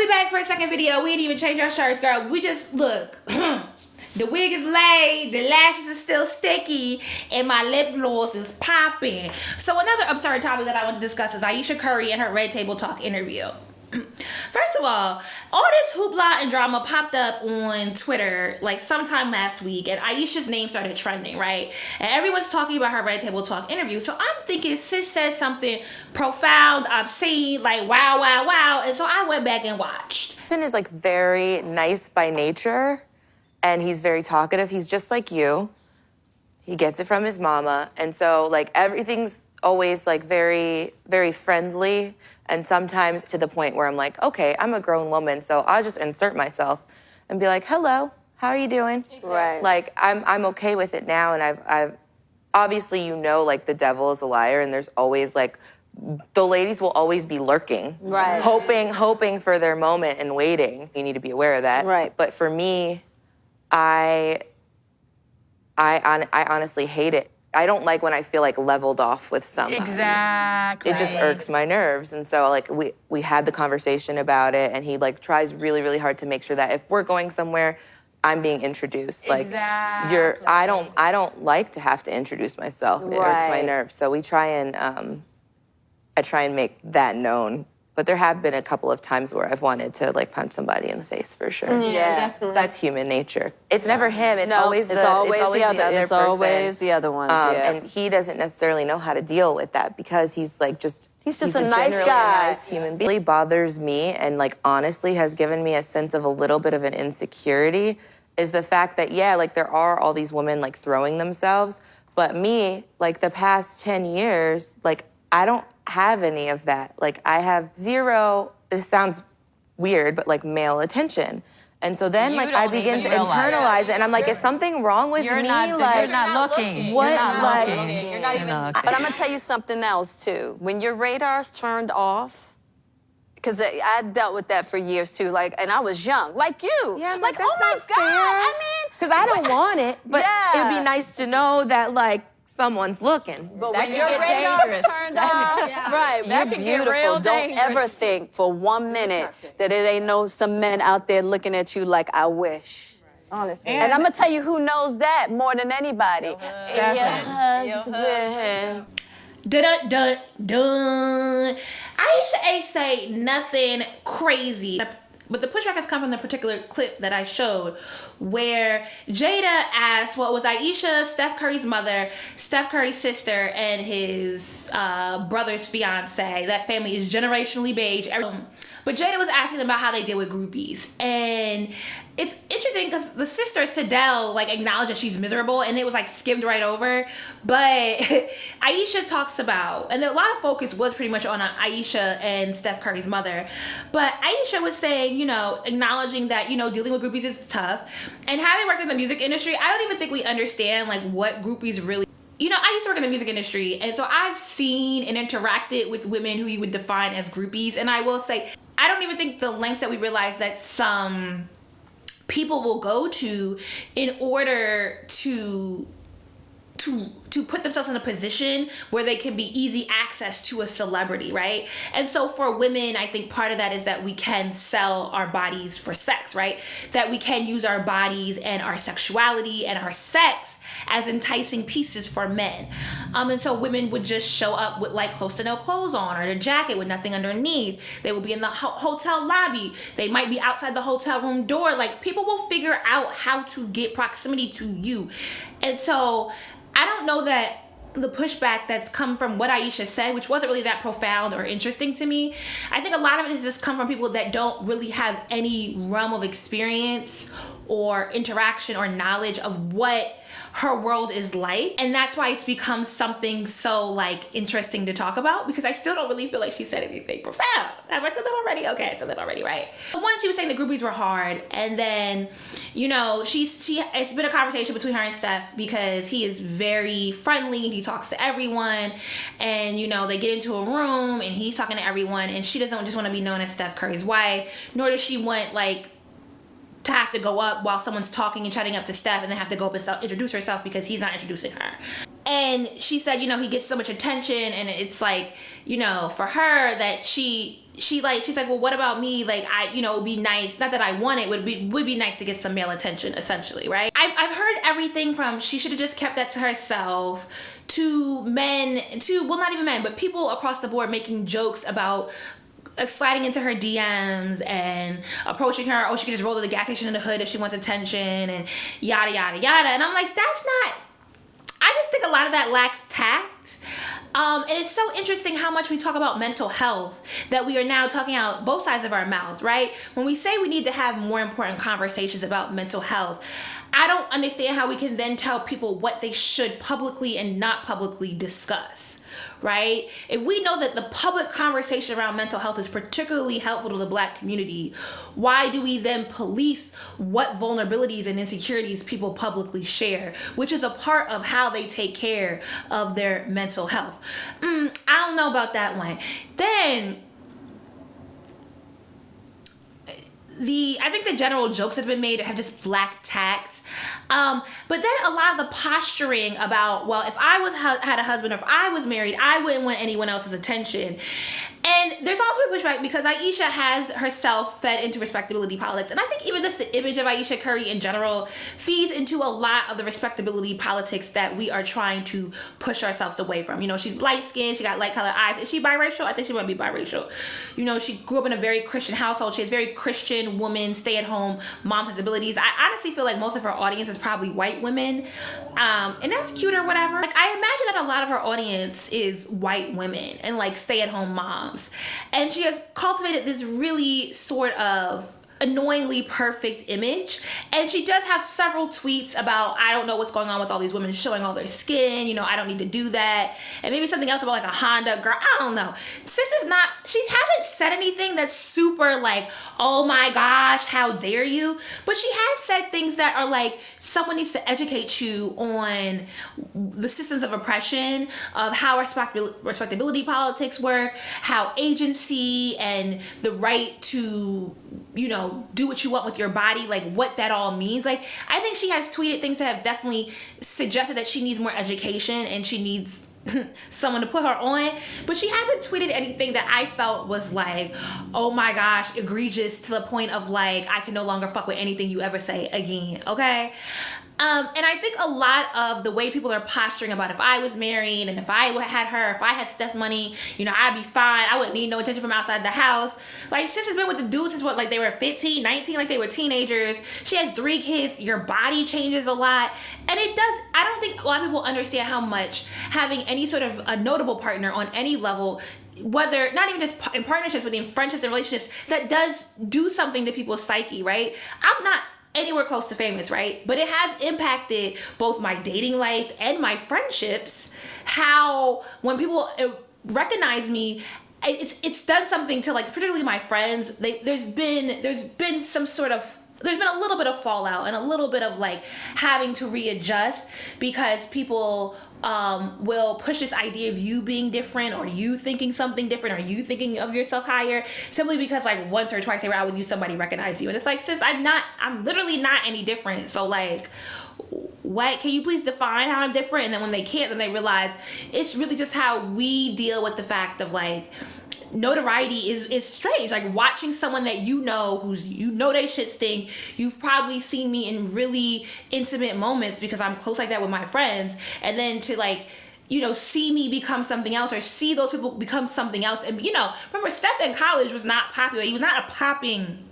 we back for a second video. We didn't even change our shirts, girl. We just, look. The wig is laid, the lashes are still sticky, and my lip gloss is popping. So another absurd topic that I want to discuss is Ayesha Curry and her Red Table Talk interview. First of all this hoopla and drama popped up on Twitter like sometime last week, and Ayesha's name started trending, right? And everyone's talking about her Red Table Talk interview. So I'm thinking sis said something profound, obscene, like wow, wow, wow. And so I went back and watched. Ben is like very nice by nature, and he's very talkative. He's just like you. He gets it from his mama, and so like everything's always like very, very friendly, and sometimes to the point where I'm like, okay, I'm a grown woman, so I'll just insert myself and be like, hello, how are you doing? Exactly. Right. Like I'm okay with it now, and I've obviously, you know, like the devil is a liar, and there's always like the ladies will always be lurking, right? Hoping for their moment and waiting. You need to be aware of that, right? But for me, I honestly hate it. I don't like when I feel like leveled off with someone. Exactly. It just irks my nerves. And so like we had the conversation about it, and he like tries really, really hard to make sure that if we're going somewhere, I'm being introduced. Like exactly. I don't like to have to introduce myself. It irks my nerves. So we try and I try and make that known. But there have been a couple of times where I've wanted to like punch somebody in the face for sure. Yeah, definitely. That's human nature. It's never him. It's always the other person. It's always the other ones. And he doesn't necessarily know how to deal with that because he's like he's a nice guy. Nice human being. It really bothers me, and like honestly has given me a sense of a little bit of an insecurity is the fact that like there are all these women like throwing themselves, but me like the past 10 years like I don't have any of that. Like I have zero, this sounds weird, but like male attention. And so then like I begin to internalize it, and I'm like, is something wrong with me? Like, you're not looking. What? You're not like, looking. You're not even. But I'm gonna tell you something else too. When your radar's turned off, because I dealt with that for years too. Like, and I was young, like you. Yeah, like that's oh my not God. fair. I mean, because I don't want it, but Yeah. it'd be nice to know that like someone's looking. But That when can your get radar's dangerous. turned off, right? You're That can get beautiful. real Don't dangerous. ever think for 1 minute that it ain't some men out there looking at you like I wish. Honestly. And I'm gonna tell you who knows that more than anybody. Your husband. Dun dun dun. Ayesha ain't say nothing crazy. But the pushback has come from the particular clip that I showed where Jada asked, well, it was Ayesha, Steph Curry's mother, Steph Curry's sister, and his brother's fiance. That family is generationally beige. But Jada was asking them about how they deal with groupies. And it's interesting because the sister, Sidel, like acknowledged that she's miserable, and it was like skimmed right over. But Ayesha talks about, and a lot of focus was pretty much on Ayesha and Steph Curry's mother. But Ayesha was saying, acknowledging that, dealing with groupies is tough. And having worked in the music industry, I don't even think we understand like what groupies really. I used to work in the music industry, and so I've seen and interacted with women who you would define as groupies. And I will say, I don't even think the lengths that we realize that some people will go to in order to put themselves in a position where they can be easy access to a celebrity, right? And so for women, I think part of that is that we can sell our bodies for sex, right? That we can use our bodies and our sexuality and our sex as enticing pieces for men. And so women would just show up with like close to no clothes on, or a jacket with nothing underneath. They will be in the hotel lobby. They might be outside the hotel room door. Like, people will figure out how to get proximity to you. And so I don't know that the pushback that's come from what Ayesha said, which wasn't really that profound or interesting to me. I think a lot of it has just come from people that don't really have any realm of experience or interaction or knowledge of what her world is like. And that's why it's become something so like interesting to talk about, because I still don't really feel like she said anything profound. Have I said that already? Okay, I said that already, right? Once she was saying the groupies were hard, and then, it's been a conversation between her and Steph because he is very friendly and he talks to everyone, and they get into a room and he's talking to everyone, and she doesn't just want to be known as Steph Curry's wife, nor does she want like to have to go up while someone's talking and chatting up to Steph and then have to go up and introduce herself because he's not introducing her. And she said, you know, he gets so much attention, and it's like, you know, for her that she's like, well, what about me? Like, it would be nice, not that I want it, would be nice to get some male attention, essentially, right? I've heard everything from she should have just kept that to herself, to men, well, not even men, but people across the board making jokes about sliding into her DMs and approaching her. Oh, she could just roll to the gas station in the hood if she wants attention, and yada, yada, yada. And I'm like, I just think a lot of that lacks tact. And it's so interesting how much we talk about mental health that we are now talking out both sides of our mouths, right? When we say we need to have more important conversations about mental health, I don't understand how we can then tell people what they should publicly and not publicly discuss. Right? If we know that the public conversation around mental health is particularly helpful to the Black community, why do we then police what vulnerabilities and insecurities people publicly share, which is a part of how they take care of their mental health? I don't know about that one. Then I think the general jokes that have been made have just lacked tact. But then a lot of the posturing about, well, if I had a husband, or if I was married, I wouldn't want anyone else's attention. And there's also a pushback because Ayesha has herself fed into respectability politics. And I think even just the image of Ayesha Curry in general feeds into a lot of the respectability politics that we are trying to push ourselves away from. You know, she's light-skinned, she got light-colored eyes. Is she biracial? I think she might be biracial. You know, she grew up in a very Christian household. She has very Christian woman, stay-at-home mom sensibilities. I honestly feel like most of her audience is probably white women. And that's cute or whatever. Like, I imagine that a lot of her audience is white women and like stay-at-home moms. And she has cultivated this really sort of annoyingly perfect image. And she does have several tweets about, I don't know what's going on with all these women showing all their skin, you know, I don't need to do that. And maybe something else about like a Honda girl, I don't know. She hasn't said anything that's super like, oh my gosh, how dare you? But she has said things that are like, someone needs to educate you on the systems of oppression, of how respectability politics work, how agency and the right to, you know, do what you want with your body, like what that all means. Like, I think she has tweeted things that have definitely suggested that she needs more education and she needs someone to put her on, but she hasn't tweeted anything that I felt was like, oh my gosh, egregious to the point of like, I can no longer fuck with anything you ever say again, okay? And I think a lot of the way people are posturing about if I was married and if I had her, if I had Steph's money, you know, I'd be fine. I wouldn't need no attention from outside the house. Like, sis has been with the dude since what, like they were 15, 19, like they were teenagers. She has 3 kids. Your body changes a lot. And I don't think a lot of people understand how much having any sort of a notable partner on any level, whether not even just in partnerships, but in friendships and relationships, that does do something to people's psyche, right? I'm not anywhere close to famous, right? But it has impacted both my dating life and my friendships. How when people recognize me, it's done something to, like, particularly my friends. There's been a little bit of fallout and a little bit of like having to readjust because people will push this idea of you being different or you thinking something different or you thinking of yourself higher simply because like once or twice they were out with you, somebody recognized you. And it's like, sis, I'm literally not any different. So like, what, can you please define how I'm different? And then when they can't, then they realize it's really just how we deal with the fact of like, notoriety is strange. Like watching someone that you know they shit stink. You've probably seen me in really intimate moments because I'm close like that with my friends, and then to like, you know, see me become something else or see those people become something else. And you know, remember Steph in college was not popular. He was not a popping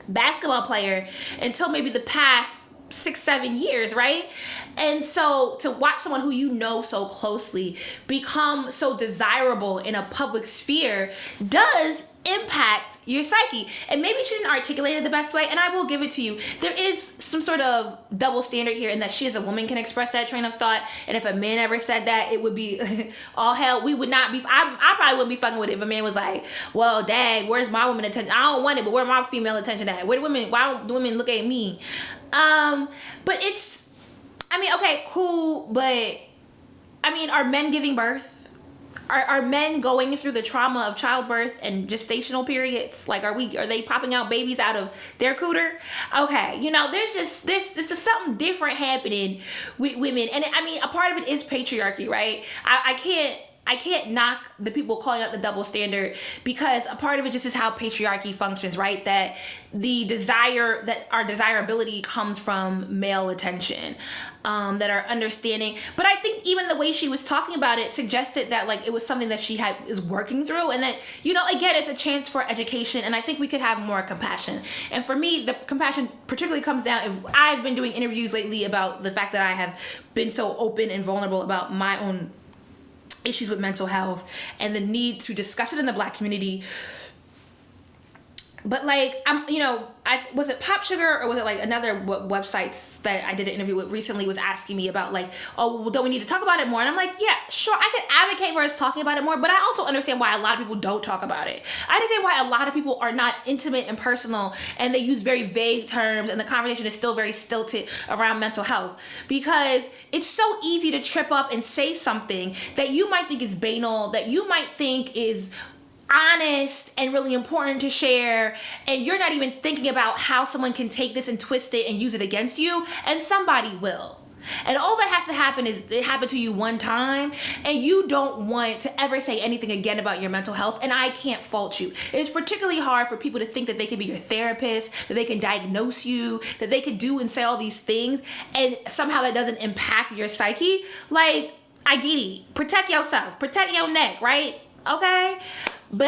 basketball player until maybe the past 6-7 years, right? And so to watch someone who you know so closely become so desirable in a public sphere does impact your psyche. And maybe she didn't articulate it the best way, and I will give it to you. There is some sort of double standard here in that she as a woman can express that train of thought, and if a man ever said that, it would be all hell. We would not be, I probably wouldn't be fucking with it if a man was like, well, dang, where's my woman attention? I don't want it, but where's my female attention at? Why don't the women look at me? But okay, cool, but I mean, are men giving birth? are men going through the trauma of childbirth and gestational periods? Like, are they popping out babies out of their cooter? Okay, you know, there's is something different happening with women, and I mean, a part of it is patriarchy, right? I can't knock the people calling out the double standard, because a part of it just is how patriarchy functions, right? That our desirability comes from male attention, that our understanding. But I think even the way she was talking about it suggested that like it was something that she is working through, and that, you know, again, it's a chance for education, and I think we could have more compassion. And for me, the compassion particularly comes down, I've been doing interviews lately about the fact that I have been so open and vulnerable about my own issues with mental health and the need to discuss it in the Black community. But like, was it Pop Sugar, or was it like another website that I did an interview with recently was asking me about like, oh, well, don't we need to talk about it more? And I'm like, yeah, sure, I could advocate for us talking about it more, but I also understand why a lot of people don't talk about it. I understand why a lot of people are not intimate and personal, and they use very vague terms, and the conversation is still very stilted around mental health, because it's so easy to trip up and say something that you might think is banal, that you might think is honest and really important to share, and you're not even thinking about how someone can take this and twist it and use it against you, and somebody will. And all that has to happen is it happened to you one time, and you don't want to ever say anything again about your mental health, and I can't fault you. It's particularly hard for people to think that they can be your therapist, that they can diagnose you, that they can do and say all these things, and somehow that doesn't impact your psyche. Like, I get it. Protect yourself. Protect your neck, right? Okay? But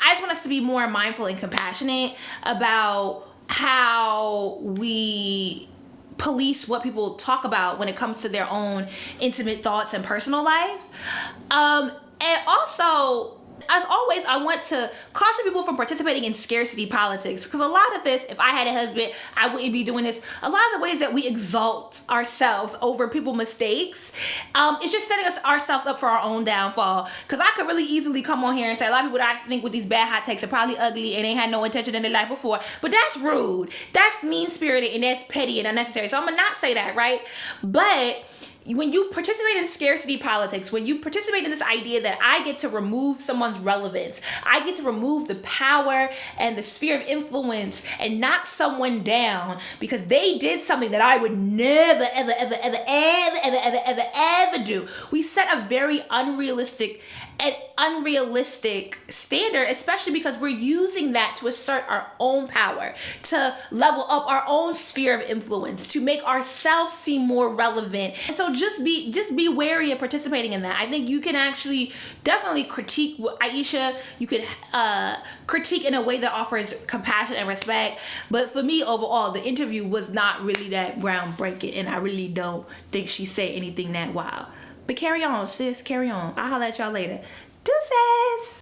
I just want us to be more mindful and compassionate about how we police what people talk about when it comes to their own intimate thoughts and personal life. And also, as always, I want to caution people from participating in scarcity politics, because a lot of this, if I had a husband, I wouldn't be doing this. A lot of the ways that we exalt ourselves over people's mistakes, it's just setting ourselves up for our own downfall. Because I could really easily come on here and say a lot of people that I think with these bad hot takes are probably ugly and ain't had no intention in their life before, but that's rude, that's mean-spirited, and that's petty and unnecessary. So I'm gonna not say that, right? But when you participate in scarcity politics, when you participate in this idea that I get to remove someone's relevance, I get to remove the power and the sphere of influence and knock someone down because they did something that I would never, ever, ever, ever, ever, ever, ever, ever, ever do. We set a very unrealistic standard, especially because we're using that to assert our own power, to level up our own sphere of influence, to make ourselves seem more relevant. And so just be wary of participating in that. I think you can actually definitely critique Ayesha. You could critique in a way that offers compassion and respect. But for me, overall, the interview was not really that groundbreaking, and I really don't think she said anything that wild. But carry on, sis. Carry on. I'll holler at y'all later. Deuces!